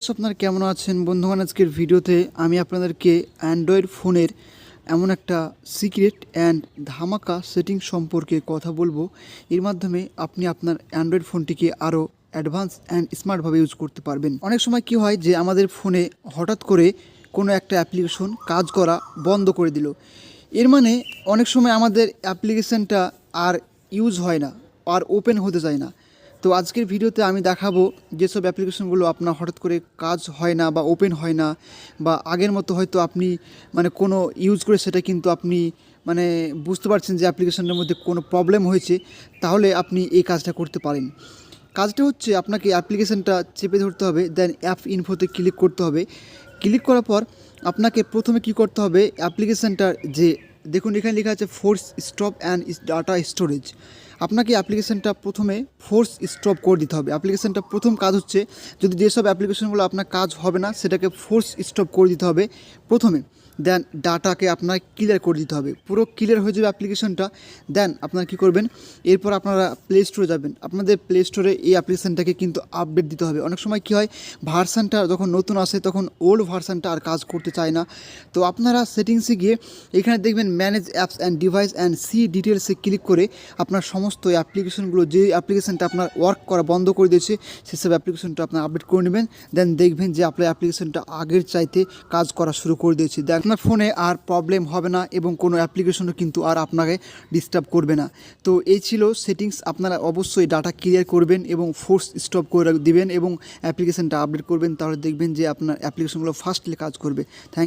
আপনারা কেমন আছেন বন্ধুগণ? আজকের ভিডিওতে আমি আপনাদেরকে অ্যান্ড্রয়েড ফোনের এমন একটা সিক্রেট অ্যান্ড ধামাকা সেটিং সম্পর্কে কথা বলবো। এর মাধ্যমে আপনি আপনার অ্যান্ড্রয়েড ফোনটিকে আরও অ্যাডভান্স অ্যান্ড স্মার্টভাবে ইউজ করতে পারবেন। অনেক সময় কি হয় যে আমাদের ফোনে হঠাৎ করে কোনো একটা অ্যাপ্লিকেশন কাজ করা বন্ধ করে দিল। এর মানে অনেক সময় আমাদের অ্যাপ্লিকেশানটা আর ইউজ হয় না, আর ওপেন হতে যায় না। তো আজকের ভিডিওতে আমি দেখাবো যেসব অ্যাপ্লিকেশনগুলো আপনার হঠাৎ করে কাজ হয় না বা ওপেন হয় না, বা আগের মতো হয়তো আপনি কোনো ইউজ করে সেটা কিন্তু আপনি বুঝতে পারছেন যে অ্যাপ্লিকেশনের মধ্যে কোনো প্রবলেম হয়েছে, তাহলে আপনি এই কাজটা করতে পারেন। কাজটা হচ্ছে আপনাকে অ্যাপ্লিকেশানটা চেপে ধরতে হবে, দেন অ্যাপ ইনফোতে ক্লিক করতে হবে। ক্লিক করার পর আপনাকে প্রথমে কি করতে হবে, অ্যাপ্লিকেশানটার যে দেখুন এখানে লেখা আছে force stop and data storage. আপনাকে অ্যাপ্লিকেশানটা প্রথমে ফোর্স স্টপ করে দিতে হবে। অ্যাপ্লিকেশানটা প্রথম কাজ হচ্ছে, যদি যেসব অ্যাপ্লিকেশনগুলো আপনার কাজ হবে না সেটাকে ফোর্স স্টপ করে দিতে হবে প্রথমে। দেন ডাটাকে আপনার ক্লিয়ার করে দিতে হবে, পুরো ক্লিয়ার হয়ে যাবে অ্যাপ্লিকেশনটা। দেন আপনারা কী করবেন, এরপর আপনারা প্লে স্টোরে যাবেন। আপনাদের প্লে স্টোরে এই অ্যাপ্লিকেশানটাকে কিন্তু আপডেট দিতে হবে। অনেক সময় কী হয়, ভার্সানটা যখন নতুন আসে তখন ওল্ড ভার্সানটা আর কাজ করতে চায় না। তো আপনারা সেটিংসে গিয়ে এখানে দেখবেন manage apps and device and see ডিটেলসে ক্লিক করে আপনার সমস্ত অ্যাপ্লিকেশনগুলো, যে অ্যাপ্লিকেশানটা আপনার ওয়ার্ক করা বন্ধ করে দিয়েছে সেসব অ্যাপ্লিকেশনটা আপনার আপডেট করে নেবেন। দেন দেখবেন যে আপনার অ্যাপ্লিকেশনটা আগের চাইতে কাজ করা শুরু করে দিয়েছে। দেখ আপনার ফোনে আর প্রবলেম হবে না এবং কোনো অ্যাপ্লিকেশনও কিন্তু আর আপনাকে ডিস্টার্ব করবে না। তো এই ছিল সেটিংস। আপনারা অবশ্যই ডাটা ক্লিয়ার করবেন এবং ফোর্স স্টপ করে দিবেন এবং অ্যাপ্লিকেশনটা আপডেট করবেন, তাহলে দেখবেন যে আপনার অ্যাপ্লিকেশনগুলো ফাস্টলি কাজ করবে। থ্যাংক